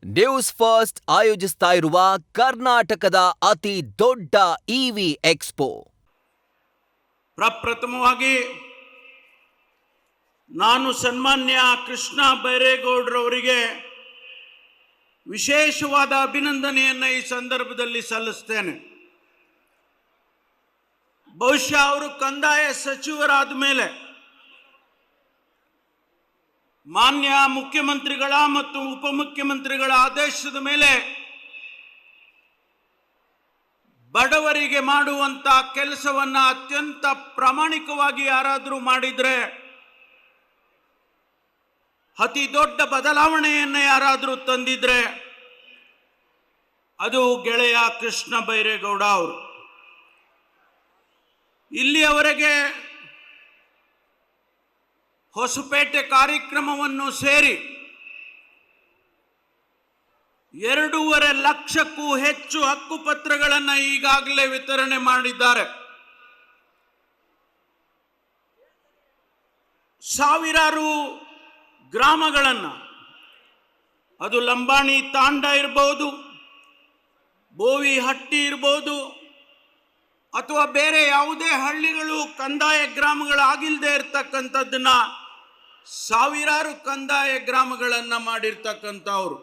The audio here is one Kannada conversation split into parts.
ನ್ಯೂಸ್ ಫಸ್ಟ್ ಆಯೋಜಿಸ್ತಾ ಇರುವ ಕರ್ನಾಟಕದ ಅತಿ ದೊಡ್ಡ ಇವಿ ಎಕ್ಸ್ಪೋ. ಪ್ರಪ್ರಥಮವಾಗಿ ನಾನು ಸನ್ಮಾನ್ಯ ಕೃಷ್ಣ ಬೈರೇಗೌಡರವರಿಗೆ ವಿಶೇಷವಾದ ಅಭಿನಂದನೆಯನ್ನು ಈ ಸಂದರ್ಭದಲ್ಲಿ ಸಲ್ಲಿಸ್ತೇನೆ. ಬಹುಶಃ ಅವರು ಕಂದಾಯ ಸಚಿವರಾದ ಮೇಲೆ ಮಾನ್ಯ ಮುಖ್ಯಮಂತ್ರಿಗಳ ಮತ್ತು ಉಪಮುಖ್ಯಮಂತ್ರಿಗಳ ಆದೇಶದ ಮೇಲೆ ಬಡವರಿಗೆ ಮಾಡುವಂತ ಕೆಲಸವನ್ನ ಅತ್ಯಂತ ಪ್ರಾಮಾಣಿಕವಾಗಿ ಯಾರಾದರೂ ಮಾಡಿದ್ರೆ, ಅತಿ ದೊಡ್ಡ ಬದಲಾವಣೆಯನ್ನು ಯಾರಾದರೂ ತಂದಿದ್ರೆ ಅದು ಗೆಳೆಯ ಕೃಷ್ಣ ಬೈರೇಗೌಡ ಅವರು. ಇಲ್ಲಿಯವರೆಗೆ ಹೊಸಪೇಟೆ ಕಾರ್ಯಕ್ರಮವನ್ನು ಸೇರಿ 2.5 ಲಕ್ಷಕ್ಕೂ ಹೆಚ್ಚು ಹಕ್ಕುಪತ್ರಗಳನ್ನು ಈಗಾಗಲೇ ವಿತರಣೆ ಮಾಡಿದ್ದಾರೆ. ಸಾವಿರಾರು ಗ್ರಾಮಗಳನ್ನು, ಅದು ಲಂಬಾಣಿ ತಾಂಡ ಇರಬಹುದು, ಬೋವಿ ಹಟ್ಟಿ ಇರಬಹುದು, ಅಥವಾ ಬೇರೆ ಯಾವುದೇ ಹಳ್ಳಿಗಳು ಕಂದಾಯ ಗ್ರಾಮಗಳಾಗಿಲ್ಲದೆ ಇರತಕ್ಕಂಥದ್ದನ್ನ ಸಾವಿರಾರು ಕಂದಾಯ ಗ್ರಾಮಗಳನ್ನು ಮಾಡಿರ್ತಕ್ಕಂಥವ್ರು.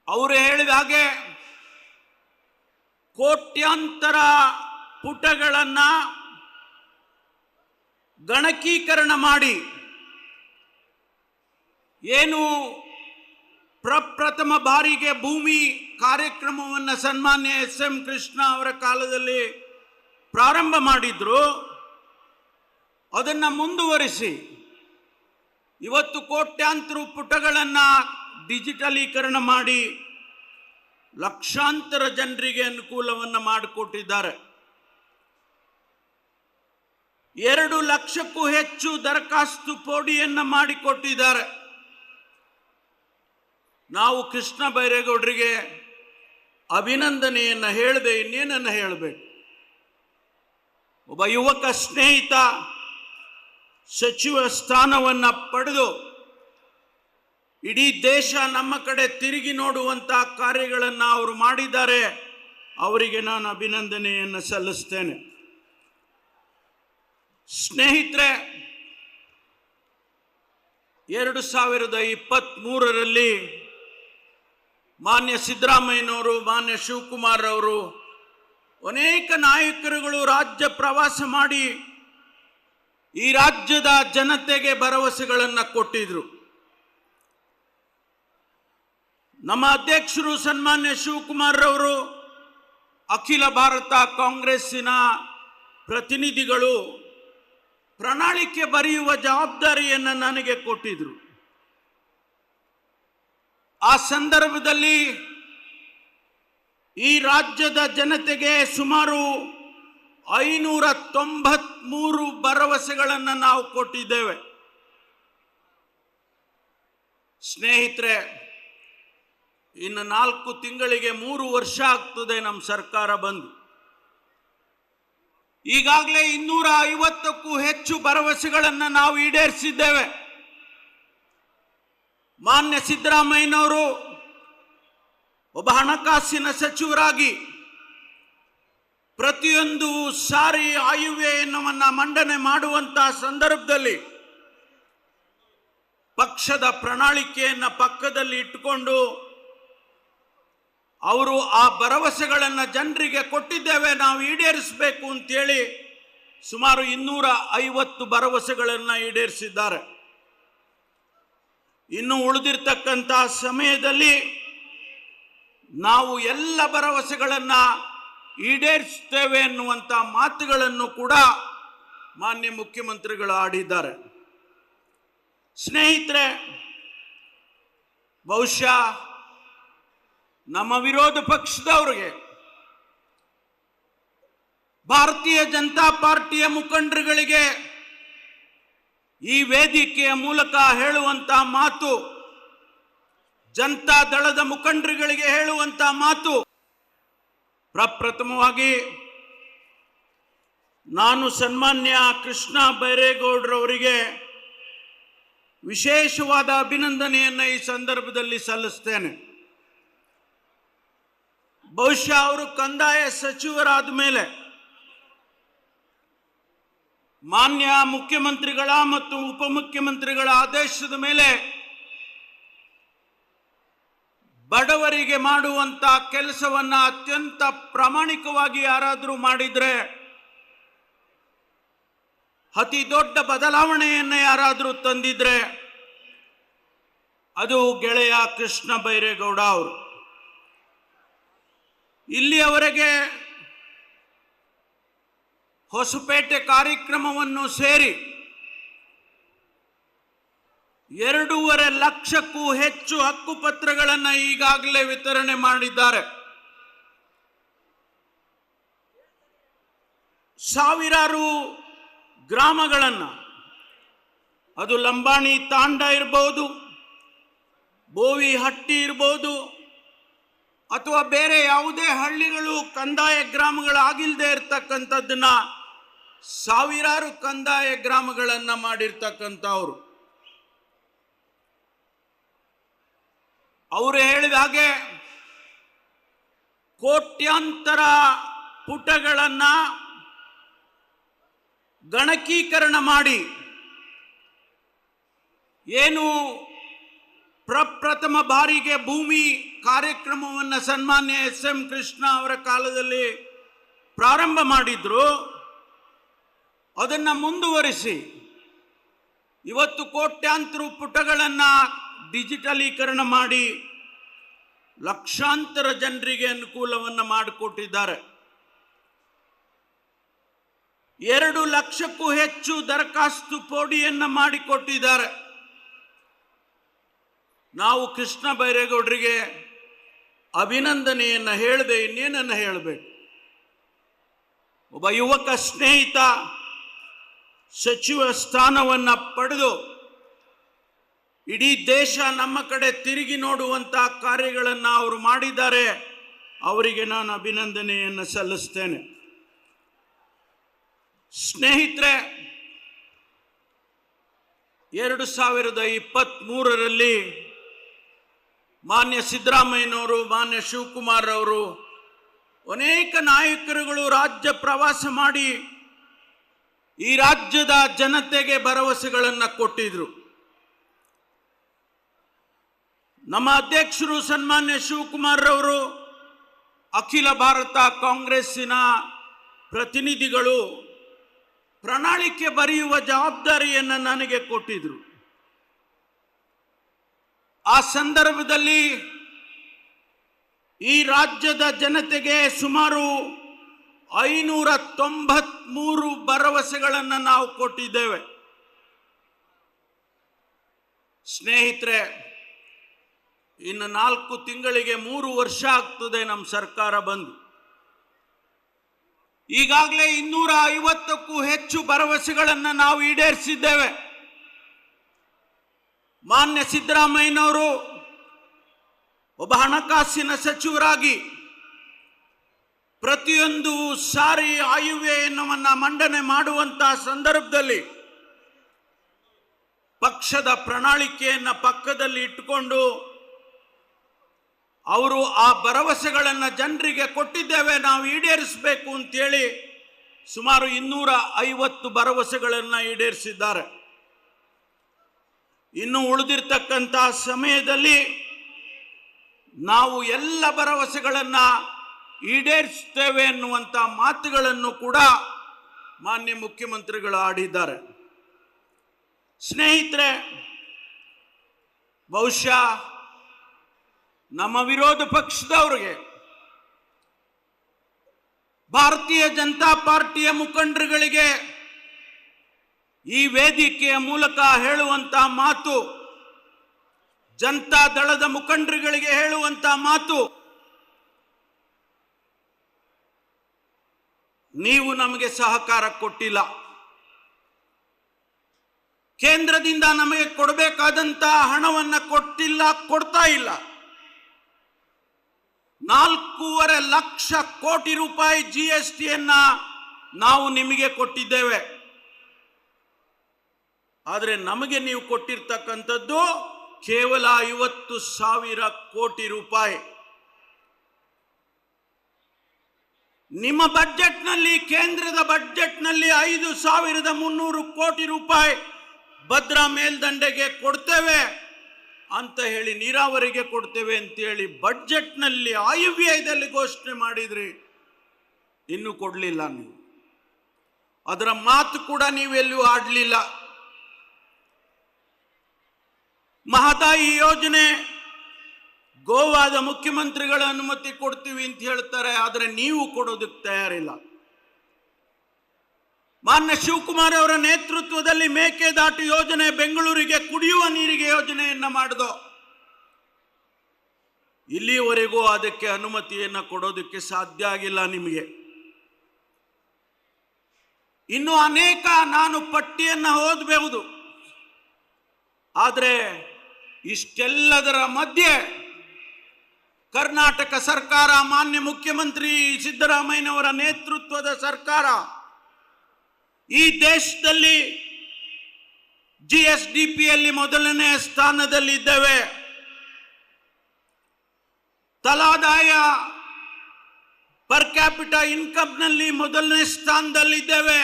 ಅವರು ಹೇಳಿದ ಹಾಗೆ ಕೋಟ್ಯಾಂತರ ಪುಟಗಳನ್ನು ಗಣಕೀಕರಣ ಮಾಡಿ ಏನು ಪ್ರಪ್ರಥಮ ಬಾರಿಗೆ ಭೂಮಿ ಕಾರ್ಯಕ್ರಮವನ್ನು ಸನ್ಮಾನ್ಯ ಎಸ್.ಎಂ. ಕೃಷ್ಣ ಅವರ ಕಾಲದಲ್ಲಿ ಪ್ರಾರಂಭ ಮಾಡಿದ್ರು, ಅದನ್ನು ಮುಂದುವರಿಸಿ ಇವತ್ತು ಕೋಟ್ಯಾಂತರ ಪುಟಗಳನ್ನು ಡಿಜಿಟಲೀಕರಣ ಮಾಡಿ ಲಕ್ಷಾಂತರ ಜನರಿಗೆ ಅನುಕೂಲವನ್ನು ಮಾಡಿಕೊಟ್ಟಿದ್ದಾರೆ. 2 ಲಕ್ಷಕ್ಕೂ ಹೆಚ್ಚು ದರಖಾಸ್ತು ಪೋಡಿಯನ್ನು ಮಾಡಿಕೊಟ್ಟಿದ್ದಾರೆ. ನಾವು ಕೃಷ್ಣ ಬೈರೇಗೌಡರಿಗೆ ಅಭಿನಂದನೆಯನ್ನು ಹೇಳದೆ ಇನ್ನೇನನ್ನು ಹೇಳಬೇಕು. ಒಬ್ಬ ಯುವಕ ಸ್ನೇಹಿತ ಸಚಿವ ಸ್ಥಾನವನ್ನು ಪಡೆದು ಇಡೀ ದೇಶ ನಮ್ಮ ಕಡೆ ತಿರುಗಿ ನೋಡುವಂಥ ಕಾರ್ಯಗಳನ್ನು ಅವರು ಮಾಡಿದ್ದಾರೆ. ಅವರಿಗೆ ನಾನು ಅಭಿನಂದನೆಯನ್ನು ಸಲ್ಲಿಸ್ತೇನೆ. ಸ್ನೇಹಿತರೆ, 2023ರಲ್ಲಿ ಮಾನ್ಯ ಸಿದ್ದರಾಮಯ್ಯನವರು, ಮಾನ್ಯ ಶಿವಕುಮಾರ್ ಅವರು, ಅನೇಕ ನಾಯಕರುಗಳು ರಾಜ್ಯ ಪ್ರವಾಸ ಮಾಡಿ ಈ ರಾಜ್ಯದ ಜನತೆಗೆ ಭರವಸೆಗಳನ್ನು ಕೊಟ್ಟಿದ್ರು. ನಮ್ಮ ಅಧ್ಯಕ್ಷರು ಸನ್ಮಾನ್ಯ ಶಿವಕುಮಾರ್ ಅವರು ಅಖಿಲ ಭಾರತ ಕಾಂಗ್ರೆಸ್ಸಿನ ಪ್ರತಿನಿಧಿಗಳು ಪ್ರಣಾಳಿಕೆ ಬರೆಯುವ ಜವಾಬ್ದಾರಿಯನ್ನು ನನಗೆ ಕೊಟ್ಟಿದ್ರು. ಆ ಸಂದರ್ಭದಲ್ಲಿ ಈ ರಾಜ್ಯದ ಜನತೆಗೆ ಸುಮಾರು 593 ಭರವಸೆಗಳನ್ನು ನಾವು ಕೊಟ್ಟಿದ್ದೇವೆ. ಸ್ನೇಹಿತರೆ, ಇನ್ನು 4 ತಿಂಗಳಿಗೆ 3 ವರ್ಷ ಆಗ್ತದೆ ನಮ್ಮ ಸರ್ಕಾರ ಬಂದು. ಈಗಾಗಲೇ 250ಕ್ಕೂ ಹೆಚ್ಚು ಭರವಸೆಗಳನ್ನು ನಾವು ಈಡೇರಿಸಿದ್ದೇವೆ. ಮಾನ್ಯ ಸಿದ್ದರಾಮಯ್ಯನವರು ಒಬ್ಬ ಹಣಕಾಸಿನ ಸಚಿವರಾಗಿ ಪ್ರತಿಯೊಂದು ಸಾರಿ ಆಯವ್ಯಯವನ್ನು ಮಂಡನೆ ಮಾಡುವಂತಹ ಸಂದರ್ಭದಲ್ಲಿ ಪಕ್ಷದ ಪ್ರಣಾಳಿಕೆಯನ್ನು ಪಕ್ಕದಲ್ಲಿ ಇಟ್ಟುಕೊಂಡು ಅವರು ಆ ಭರವಸೆಗಳನ್ನು ಜನರಿಗೆ ಕೊಟ್ಟಿದ್ದೇವೆ, ನಾವು ಈಡೇರಿಸಬೇಕು ಅಂತೇಳಿ ಸುಮಾರು 250 ಭರವಸೆಗಳನ್ನು ಈಡೇರಿಸಿದ್ದಾರೆ. ಇನ್ನು ಉಳಿದಿರ್ತಕ್ಕಂಥ ಸಮಯದಲ್ಲಿ ನಾವು ಎಲ್ಲ ಭರವಸೆಗಳನ್ನು ಈಡೇರಿಸ್ತೇವೆ ಎನ್ನುವಂಥ ಮಾತುಗಳನ್ನು ಕೂಡ ಮಾನ್ಯ ಮುಖ್ಯಮಂತ್ರಿಗಳು ಆಡಿದ್ದಾರೆ. ಸ್ನೇಹಿತರೆ, ಬಹುಶಃ ನಮ್ಮ ವಿರೋಧ ಪಕ್ಷದವರಿಗೆ, ಭಾರತೀಯ ಜನತಾ ಪಾರ್ಟಿಯ ಮುಖಂಡರುಗಳಿಗೆ ಈ ವೇದಿಕೆಯ ಮೂಲಕ ಹೇಳುವಂತ ಮಾತು, ಜನತಾ ದಳದ ಮುಖಂಡರುಗಳಿಗೆ ಹೇಳುವಂತ ಮಾತು, ಪ್ರಪ್ರಥಮವಾಗಿ ನಾನು ಸನ್ಮಾನ್ಯ ಕೃಷ್ಣ ಬೈರೇಗೌಡರವರಿಗೆ ವಿಶೇಷವಾದ ಅಭಿನಂದನೆಯನ್ನು ಈ ಸಂದರ್ಭದಲ್ಲಿ ಸಲ್ಲಿಸ್ತೇನೆ. ಬಹುಶಃ ಅವರು ಕಂದಾಯ ಸಚಿವರಾದ ಮೇಲೆ ಮಾನ್ಯ ಮುಖ್ಯಮಂತ್ರಿಗಳ ಮತ್ತು ಉಪಮುಖ್ಯಮಂತ್ರಿಗಳ ಆದೇಶದ ಮೇಲೆ ಬಡವರಿಗೆ ಮಾಡುವಂತ ಕೆಲಸವನ್ನ ಅತ್ಯಂತ ಪ್ರಾಮಾಣಿಕವಾಗಿ ಯಾರಾದರೂ ಮಾಡಿದ್ರೆ, ಅತಿ ದೊಡ್ಡ ಬದಲಾವಣೆಯನ್ನು ಯಾರಾದರೂ ತಂದಿದ್ರೆ ಅದು ಗೆಳೆಯ ಕೃಷ್ಣ ಬೈರೇಗೌಡ ಅವರು. ಇಲ್ಲಿಯವರೆಗೆ ಹೊಸಪೇಟೆ ಕಾರ್ಯಕ್ರಮವನ್ನು ಸೇರಿ 2.5 ಲಕ್ಷಕ್ಕೂ ಹೆಚ್ಚು ಹಕ್ಕುಪತ್ರಗಳನ್ನು ಈಗಾಗಲೇ ವಿತರಣೆ ಮಾಡಿದ್ದಾರೆ. ಸಾವಿರಾರು ಗ್ರಾಮಗಳನ್ನು, ಅದು ಲಂಬಾಣಿ ತಾಂಡ ಇರಬಹುದು, ಬೋವಿ ಹಟ್ಟಿ ಇರಬಹುದು, ಅಥವಾ ಬೇರೆ ಯಾವುದೇ ಹಳ್ಳಿಗಳು ಕಂದಾಯ ಗ್ರಾಮಗಳಾಗಿಲ್ಲದೆ ಇರತಕ್ಕಂಥದ್ದನ್ನ ಸಾವಿರಾರು ಕಂದಾಯ ಗ್ರಾಮಗಳನ್ನು ಮಾಡಿರ್ತಕ್ಕಂಥವ್ರು. ಅವರು ಹೇಳಿದ ಹಾಗೆ ಕೋಟ್ಯಾಂತರ ಪುಟಗಳನ್ನು ಗಣಕೀಕರಣ ಮಾಡಿ ಏನು ಪ್ರಪ್ರಥಮ ಬಾರಿಗೆ ಭೂಮಿ ಕಾರ್ಯಕ್ರಮವನ್ನು ಸನ್ಮಾನ್ಯ ಎಸ್.ಎಂ. ಕೃಷ್ಣ ಅವರ ಕಾಲದಲ್ಲಿ ಪ್ರಾರಂಭ ಮಾಡಿದ್ರು, ಅದನ್ನು ಮುಂದುವರಿಸಿ ಇವತ್ತು ಕೋಟ್ಯಾಂತರ ಪುಟಗಳನ್ನು ಡಿಜಿಟಲೀಕರಣ ಮಾಡಿ ಲಕ್ಷಾಂತರ ಜನರಿಗೆ ಅನುಕೂಲವನ್ನು ಮಾಡಿಕೊಟ್ಟಿದ್ದಾರೆ. 2 ಲಕ್ಷಕ್ಕೂ ಹೆಚ್ಚು ದರಖಾಸ್ತು ಪೋಡಿಯನ್ನು ಮಾಡಿಕೊಟ್ಟಿದ್ದಾರೆ. ನಾವು ಕೃಷ್ಣ ಬೈರೇಗೌಡರಿಗೆ ಅಭಿನಂದನೆಯನ್ನು ಹೇಳದೆ ಇನ್ನೇನನ್ನು ಹೇಳಬೇಕು. ಒಬ್ಬ ಯುವಕ ಸ್ನೇಹಿತ ಸಚಿವ ಸ್ಥಾನವನ್ನು ಪಡೆದು ಇಡೀ ದೇಶ ನಮ್ಮ ಕಡೆ ತಿರುಗಿ ನೋಡುವಂಥ ಕಾರ್ಯಗಳನ್ನು ಅವರು ಮಾಡಿದ್ದಾರೆ. ಅವರಿಗೆ ನಾನು ಅಭಿನಂದನೆಯನ್ನು ಸಲ್ಲಿಸ್ತೇನೆ. ಸ್ನೇಹಿತರೆ, 2023ರಲ್ಲಿ ಮಾನ್ಯ ಸಿದ್ದರಾಮಯ್ಯನವರು, ಮಾನ್ಯ ಶಿವಕುಮಾರ್ ಅವರು, ಅನೇಕ ನಾಯಕರುಗಳು ರಾಜ್ಯ ಪ್ರವಾಸ ಮಾಡಿ ಈ ರಾಜ್ಯದ ಜನತೆಗೆ ಭರವಸೆಗಳನ್ನು ಕೊಟ್ಟಿದ್ರು. ನಮ್ಮ ಅಧ್ಯಕ್ಷರು ಸನ್ಮಾನ್ಯ ಶಿವಕುಮಾರ್ ಅವರು ಅಖಿಲ ಭಾರತ ಕಾಂಗ್ರೆಸ್ಸಿನ ಪ್ರತಿನಿಧಿಗಳು ಪ್ರಣಾಳಿಕೆ ಬರೆಯುವ ಜವಾಬ್ದಾರಿಯನ್ನು ನನಗೆ ಕೊಟ್ಟಿದ್ರು. ಆ ಸಂದರ್ಭದಲ್ಲಿ ಈ ರಾಜ್ಯದ ಜನತೆಗೆ ಸುಮಾರು 593 ಭರವಸೆಗಳನ್ನು ನಾವು ಕೊಟ್ಟಿದ್ದೇವೆ. ಸ್ನೇಹಿತರೆ, ಇನ್ನು 4 ತಿಂಗಳಿಗೆ 3 ವರ್ಷ ಆಗ್ತದೆ ನಮ್ಮ ಸರ್ಕಾರ ಬಂದು. ಈಗಾಗಲೇ 250ಕ್ಕೂ ಹೆಚ್ಚು ಭರವಸೆಗಳನ್ನು ನಾವು ಈಡೇರಿಸಿದ್ದೇವೆ. ಮಾನ್ಯ ಸಿದ್ದರಾಮಯ್ಯನವರು ಒಬ್ಬ ಹಣಕಾಸಿನ ಸಚಿವರಾಗಿ ಪ್ರತಿಯೊಂದು ಸಾರಿ ಆಯವ್ಯಯವನ್ನು ಮಂಡನೆ ಮಾಡುವಂತಹ ಸಂದರ್ಭದಲ್ಲಿ ಪಕ್ಷದ ಪ್ರಣಾಳಿಕೆಯನ್ನು ಪಕ್ಕದಲ್ಲಿ ಇಟ್ಟುಕೊಂಡು ಅವರು ಆ ಭರವಸೆಗಳನ್ನು ಜನರಿಗೆ ಕೊಟ್ಟಿದ್ದೇವೆ, ನಾವು ಈಡೇರಿಸಬೇಕು ಅಂತೇಳಿ ಸುಮಾರು 250 ಭರವಸೆಗಳನ್ನು ಈಡೇರಿಸಿದ್ದಾರೆ. ಇನ್ನು ಉಳಿದಿರ್ತಕ್ಕಂಥ ಸಮಯದಲ್ಲಿ ನಾವು ಎಲ್ಲ ಭರವಸೆಗಳನ್ನು ಈಡೇರಿಸ್ತೇವೆ ಎನ್ನುವಂಥ ಮಾತುಗಳನ್ನು ಕೂಡ ಮಾನ್ಯ ಮುಖ್ಯಮಂತ್ರಿಗಳು ಆಡಿದ್ದಾರೆ. ಸ್ನೇಹಿತರೆ, ಬಹುಶಃ ನಮ್ಮ ವಿರೋಧ ಪಕ್ಷದವರಿಗೆ, ಭಾರತೀಯ ಜನತಾ ಪಾರ್ಟಿಯ ಮುಖಂಡರುಗಳಿಗೆ ಈ ವೇದಿಕೆಯ ಮೂಲಕ ಹೇಳುವಂತ ಮಾತು, ಜನತಾ ದಳದ ಮುಖಂಡರುಗಳಿಗೆ ಹೇಳುವಂತ ಮಾತು, ನೀವು ನಮಗೆ ಸಹಕಾರ ಕೊಟ್ಟಿಲ್ಲ, ಕೇಂದ್ರದಿಂದ ನಮಗೆ ಕೊಡಬೇಕಾದಂತ ಹಣವನ್ನು ಕೊಡ್ತಾ ಇಲ್ಲ. 4.5 ಲಕ್ಷ ಕೋಟಿ ರೂಪಾಯಿ GSTಯನ್ನ ನಾವು ನಿಮಗೆ ಕೊಟ್ಟಿದ್ದೇವೆ. ಆದರೆ ನಮಗೆ ನೀವು ಕೊಟ್ಟಿರ್ತಕ್ಕಂಥದ್ದು ಕೇವಲ 50,000 ಕೋಟಿ ರೂಪಾಯಿ. ನಿಮ್ಮ ಬಜೆಟ್ನಲ್ಲಿ, ಕೇಂದ್ರದ ಬಜೆಟ್ನಲ್ಲಿ 5,300 ಕೋಟಿ ರೂಪಾಯಿ ಭದ್ರಾ ಮೇಲ್ದಂಡೆಗೆ ಕೊಡ್ತೇವೆ ಅಂತ ಹೇಳಿ, ನೀರಾವರಿಗೆ ಕೊಡ್ತೇವೆ ಅಂತೇಳಿ ಬಜೆಟ್ನಲ್ಲಿ ಆಯವ್ಯಯದಲ್ಲಿ ಘೋಷಣೆ ಮಾಡಿದ್ರಿ. ಇನ್ನೂ ಕೊಡಲಿಲ್ಲ ನೀವು. ಅದರ ಮಾತು ಕೂಡ ನೀವೆಲ್ಲೂ ಆಡಲಿಲ್ಲ. ಮಹದಾಯಿ ಯೋಜನೆ ಗೋವಾದ ಮುಖ್ಯಮಂತ್ರಿಗಳ ಅನುಮತಿ ಕೊಡ್ತೀವಿ ಅಂತ ಹೇಳ್ತಾರೆ, ಆದರೆ ನೀವು ಕೊಡೋದಕ್ಕೆ ತಯಾರಿಲ್ಲ. ಮಾನ್ಯ ಶಿವಕುಮಾರ್ ಅವರ ನೇತೃತ್ವದಲ್ಲಿ ಮೇಕೆದಾಟು ಯೋಜನೆ, ಬೆಂಗಳೂರಿಗೆ ಕುಡಿಯುವ ನೀರಿಗೆ ಯೋಜನೆಯನ್ನ ಮಾಡಿದೋ, ಇಲ್ಲಿಯವರೆಗೂ ಅದಕ್ಕೆ ಅನುಮತಿಯನ್ನು ಕೊಡೋದಕ್ಕೆ ಸಾಧ್ಯ ಆಗಿಲ್ಲ ನಿಮಗೆ. ಇನ್ನು ಅನೇಕ ನಾನು ಪಟ್ಟಿಯನ್ನು ಓದಬಹುದು. ಆದರೆ ಇಷ್ಟೆಲ್ಲದರ ಮಧ್ಯೆ ಕರ್ನಾಟಕ ಸರ್ಕಾರ, ಮಾನ್ಯ ಮುಖ್ಯಮಂತ್ರಿ ಸಿದ್ದರಾಮಯ್ಯನವರ ನೇತೃತ್ವದ ಸರ್ಕಾರ ಈ ದೇಶದಲ್ಲಿ GSDPಯಲ್ಲಿ ಮೊದಲನೇ ಸ್ಥಾನದಲ್ಲಿದ್ದೇವೆ. ತಲಾದಾಯ ಪರ್ ಕ್ಯಾಪಿಟಾ ಇನ್ಕಮ್ನಲ್ಲಿ ಮೊದಲನೇ ಸ್ಥಾನದಲ್ಲಿದ್ದೇವೆ.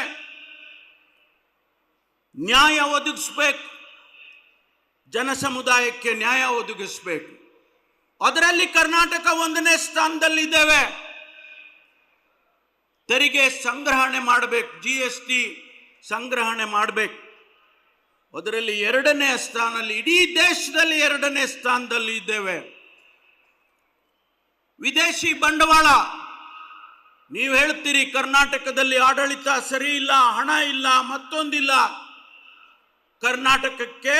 ನ್ಯಾಯ ಒದಗಿಸಬೇಕು, ಜನ ಸಮುದಾಯಕ್ಕೆ ನ್ಯಾಯ ಒದಗಿಸಬೇಕು. ಅದರಲ್ಲಿ ಕರ್ನಾಟಕ 1ನೇ ಸ್ಥಾನದಲ್ಲಿದ್ದೇವೆ. ತೆರಿಗೆ ಸಂಗ್ರಹಣೆ ಮಾಡಬೇಕು, GST ಸಂಗ್ರಹಣೆ ಮಾಡಬೇಕು. ಅದರಲ್ಲಿ 2ನೇ ಸ್ಥಾನದಲ್ಲಿ, ಇಡೀ ದೇಶದಲ್ಲಿ 2ನೇ ಸ್ಥಾನದಲ್ಲಿ ಇದ್ದೇವೆ. ವಿದೇಶಿ ಬಂಡವಾಳ, ನೀವು ಹೇಳ್ತೀರಿ ಕರ್ನಾಟಕದಲ್ಲಿ ಆಡಳಿತ ಸರಿ ಇಲ್ಲ, ಹಣ ಇಲ್ಲ, ಮತ್ತೊಂದಿಲ್ಲ. ಕರ್ನಾಟಕಕ್ಕೆ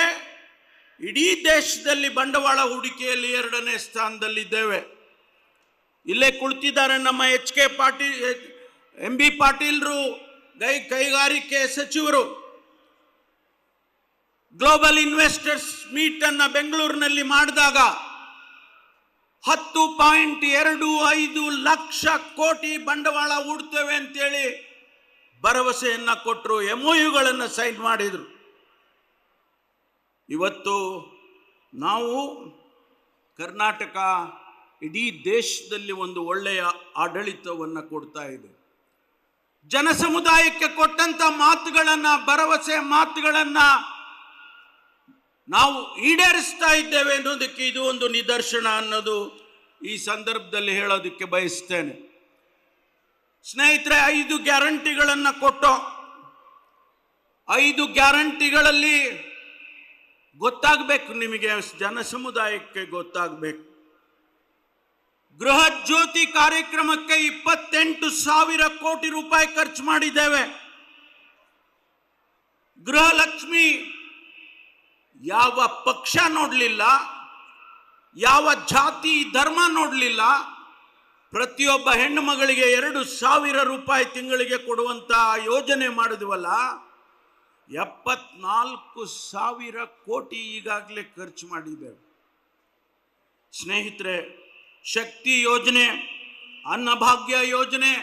ಇಡೀ ದೇಶದಲ್ಲಿ ಬಂಡವಾಳ ಹೂಡಿಕೆಯಲ್ಲಿ 2ನೇ ಸ್ಥಾನದಲ್ಲಿದ್ದೇವೆ. ಇಲ್ಲೇ ಕುಳಿತಿದ್ದಾರೆ ನಮ್ಮ HK ಪಾಟೀಲ್, MB ಪಾಟೀಲ್ರು, ಕೈಗಾರಿಕೆ ಸಚಿವರು. ಗ್ಲೋಬಲ್ ಇನ್ವೆಸ್ಟರ್ಸ್ ಮೀಟ್ ಅನ್ನ ಬೆಂಗಳೂರಿನಲ್ಲಿ ಮಾಡಿದಾಗ 10.25 ಲಕ್ಷ ಕೋಟಿ ಬಂಡವಾಳ ಹೂಡ್ತೇವೆ ಅಂತೇಳಿ ಭರವಸೆಯನ್ನ ಕೊಟ್ಟರು, MOUಗಳನ್ನು ಸೈನ್ ಮಾಡಿದ್ರು. ಇವತ್ತು ನಾವು ಕರ್ನಾಟಕ ಇಡೀ ದೇಶದಲ್ಲಿ ಒಂದು ಒಳ್ಳೆಯ ಆಡಳಿತವನ್ನು ಕೊಡ್ತಾ ಇದೆ. ಜನ ಸಮುದಾಯಕ್ಕೆ ಕೊಟ್ಟಂತ ಮಾತುಗಳನ್ನು, ಭರವಸೆ ಮಾತುಗಳನ್ನು ನಾವು ಈಡೇರಿಸ್ತಾ ಇದ್ದೇವೆ ಅನ್ನೋದಕ್ಕೆ ಇದು ಒಂದು ನಿದರ್ಶನ ಅನ್ನೋದು ಈ ಸಂದರ್ಭದಲ್ಲಿ ಹೇಳೋದಕ್ಕೆ ಬಯಸ್ತೇನೆ. ಸ್ನೇಹಿತರೆ, 5 ಗ್ಯಾರಂಟಿಗಳನ್ನು ಕೊಟ್ಟು, 5 ಗ್ಯಾರಂಟಿಗಳಲ್ಲಿ ಗೊತ್ತಾಗಬೇಕು ನಿಮಗೆ, ಜನ ಸಮುದಾಯಕ್ಕೆ ಗೊತ್ತಾಗಬೇಕು. ಗೃಹ ಜ್ಯೋತಿ ಕಾರ್ಯಕ್ರಮಕ್ಕೆ 28,000 ಕೋಟಿ ರೂಪಾಯಿ ಖರ್ಚು ಮಾಡಿದ್ದೇವೆ. ಗೃಹಲಕ್ಷ್ಮಿ ಯಾವ ಪಕ್ಷ ನೋಡಲಿಲ್ಲ, ಯಾವ ಜಾತಿ ಧರ್ಮ ನೋಡಲಿಲ್ಲ. ಪ್ರತಿಯೊಬ್ಬ ಹೆಣ್ಣು ಮಗಳಿಗೆ 2,000 ರೂಪಾಯಿ ತಿಂಗಳಿಗೆ ಕೊಡುವಂತ ಯೋಜನೆ ಮಾಡಿದ್ವಲ್ಲ. 74,000 ಕೋಟಿ ಈಗಾಗಲೇ ಖರ್ಚು ಮಾಡಿದ್ದೇವೆ. ಸ್ನೇಹಿತರೆ, ಶಕ್ತಿ ಯೋಜನೆ, ಅನ್ನಭಾಗ್ಯ ಯೋಜನೆ,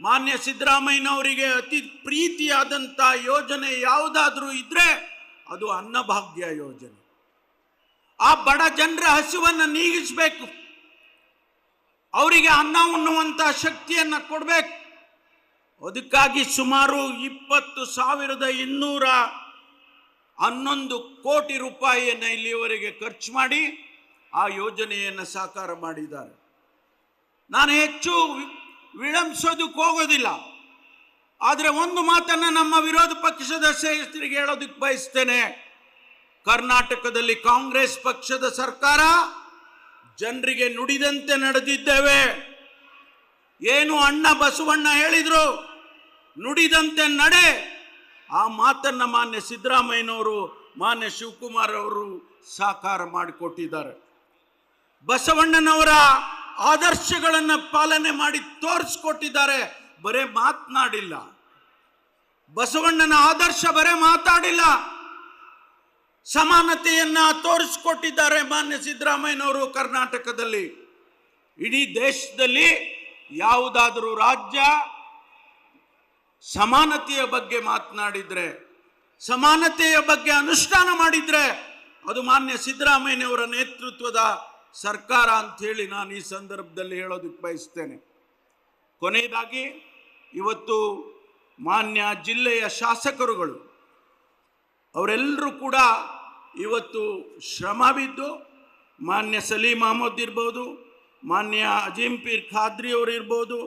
ಮಾನ್ಯ ಸಿದ್ದರಾಮಯ್ಯನವರಿಗೆ ಅತಿ ಪ್ರೀತಿಯಾದಂಥ ಯೋಜನೆ ಯಾವುದಾದ್ರೂ ಇದ್ರೆ ಅದು ಅನ್ನಭಾಗ್ಯ ಯೋಜನೆ. ಆ ಬಡ ಜನರ ಹಸಿವನ್ನು ನೀಗಿಸಬೇಕು, ಅವರಿಗೆ ಅನ್ನ ಉಣ್ಣುವಂಥ ಶಕ್ತಿಯನ್ನು ಕೊಡಬೇಕು. ಅದಕ್ಕಾಗಿ ಸುಮಾರು 20,211 ಕೋಟಿ ರೂಪಾಯಿಯನ್ನು ಇಲ್ಲಿಯವರೆಗೆ ಖರ್ಚು ಮಾಡಿ ಆ ಯೋಜನೆಯನ್ನು ಸಾಕಾರ ಮಾಡಿದ್ದಾರೆ. ನಾನು ಹೆಚ್ಚು ವಿಳಂಬಿಸೋದಕ್ಕೆ ಹೋಗೋದಿಲ್ಲ. ಆದರೆ ಒಂದು ಮಾತನ್ನು ನಮ್ಮ ವಿರೋಧ ಪಕ್ಷದ ಸದಸ್ಯರಿಗೆ ಹೇಳೋದಕ್ಕೆ ಬಯಸ್ತೇನೆ. ಕರ್ನಾಟಕದಲ್ಲಿ ಕಾಂಗ್ರೆಸ್ ಪಕ್ಷದ ಸರ್ಕಾರ ಜನರಿಗೆ ನುಡಿದಂತೆ ನಡೆದಿದ್ದೇವೆ. ಏನು ಅಣ್ಣ ಬಸವಣ್ಣ ಹೇಳಿದ್ರು, ನುಡಿದಂತೆ ನಡೆ. ಆ ಮಾತನ್ನ ಮಾನ್ಯ ಸಿದ್ದರಾಮಯ್ಯನವರು, ಮಾನ್ಯ ಶಿವಕುಮಾರ್ ಅವರು ಸಾಕಾರ ಮಾಡಿಕೊಟ್ಟಿದ್ದಾರೆ. ಬಸವಣ್ಣನವರ ಆದರ್ಶಗಳನ್ನು ಪಾಲನೆ ಮಾಡಿ ತೋರಿಸ್ಕೊಟ್ಟಿದ್ದಾರೆ, ಬರೇ ಮಾತನಾಡಿಲ್ಲ. ಬಸವಣ್ಣನ ಆದರ್ಶ ಬರೇ ಮಾತಾಡಿಲ್ಲ, ಸಮಾನತೆಯನ್ನ ತೋರಿಸ್ಕೊಟ್ಟಿದ್ದಾರೆ ಮಾನ್ಯ ಸಿದ್ದರಾಮಯ್ಯನವರು. ಕರ್ನಾಟಕದಲ್ಲಿ, ಇಡೀ ದೇಶದಲ್ಲಿ ಯಾವುದಾದರೂ ರಾಜ್ಯ ಸಮಾನತೆಯ ಬಗ್ಗೆ ಮಾತನಾಡಿದ್ರೆ ಸಮಾನತೆಯ ಬಗ್ಗೆ ಅನುಷ್ಠಾನ ಮಾಡಿದ್ರೆ ಅದು ಮಾನ್ಯ ಸಿದ್ದರಾಮಯ್ಯನವರ ನೇತೃತ್ವದ ಸರ್ಕಾರ ಅಂತ ಹೇಳಿ ನಾನು ಈ ಸಂದರ್ಭದಲ್ಲಿ ಹೇಳೋದಕ್ಕೆ ಬಯಸ್ತೇನೆ. ಕೊನೆಯದಾಗಿ ಇವತ್ತು ಮಾನ್ಯ ಜಿಲ್ಲೆಯ ಶಾಸಕರುಗಳು ಅವರೆಲ್ಲರೂ ಕೂಡ ಇವತ್ತು ಶ್ರಮ ಬಿದ್ದು, ಮಾನ್ಯ ಸಲೀಂ ಅಹಮದ್ ಇರ್ಬೋದು, ಮಾನ್ಯ ಅಜೀಂ ಪೀರ್ ಖಾದ್ರಿ ಅವರು ಇರ್ಬೋದು,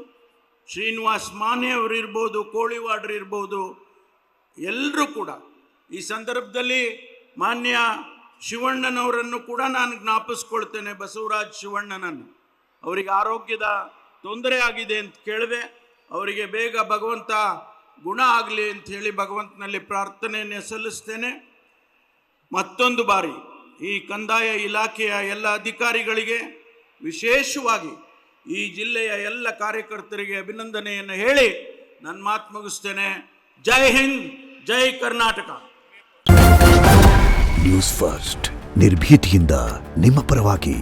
ಶ್ರೀನಿವಾಸ್ ಮಾನೆ ಅವರು ಇರ್ಬೋದು, ಕೋಳಿವಾಡ್ರು ಇರ್ಬೋದು, ಎಲ್ಲರೂ ಕೂಡ ಈ ಸಂದರ್ಭದಲ್ಲಿ ಮಾನ್ಯ ಶಿವಣ್ಣನವರನ್ನು ಕೂಡ ನಾನು ಜ್ಞಾಪಿಸ್ಕೊಳ್ತೇನೆ. ಬಸವರಾಜ್ ಶಿವಣ್ಣನನ್ನು, ಅವರಿಗೆ ಆರೋಗ್ಯದ ತೊಂದರೆ ಆಗಿದೆ ಅಂತ ಕೇಳಿದೆ. ಅವರಿಗೆ ಬೇಗ ಭಗವಂತ ಗುಣ ಆಗಲಿ ಅಂತ ಹೇಳಿ ಭಗವಂತನಲ್ಲಿ ಪ್ರಾರ್ಥನೆಯನ್ನು ಸಲ್ಲಿಸ್ತೇನೆ. ಮತ್ತೊಂದು ಬಾರಿ ಈ ಕಂದಾಯ ಇಲಾಖೆಯ ಎಲ್ಲ ಅಧಿಕಾರಿಗಳಿಗೆ, ವಿಶೇಷವಾಗಿ ಈ ಜಿಲ್ಲೆಯ ಎಲ್ಲ ಕಾರ್ಯಕರ್ತರಿಗೆ ಅಭಿನಂದನೆಯನ್ನು ಹೇಳಿ ನನ್ನ ಮಾತು ಮುಗಿಸ್ತೇನೆ. ಜೈ ಹಿಂದ್, ಜೈ ಕರ್ನಾಟಕ. ನ್ಯೂಸ್ ಫಸ್ಟ್ ನಿರ್ಭೀತಿಯಿಂದ ನಿಮ್ಮ ಪರವಾಗಿ.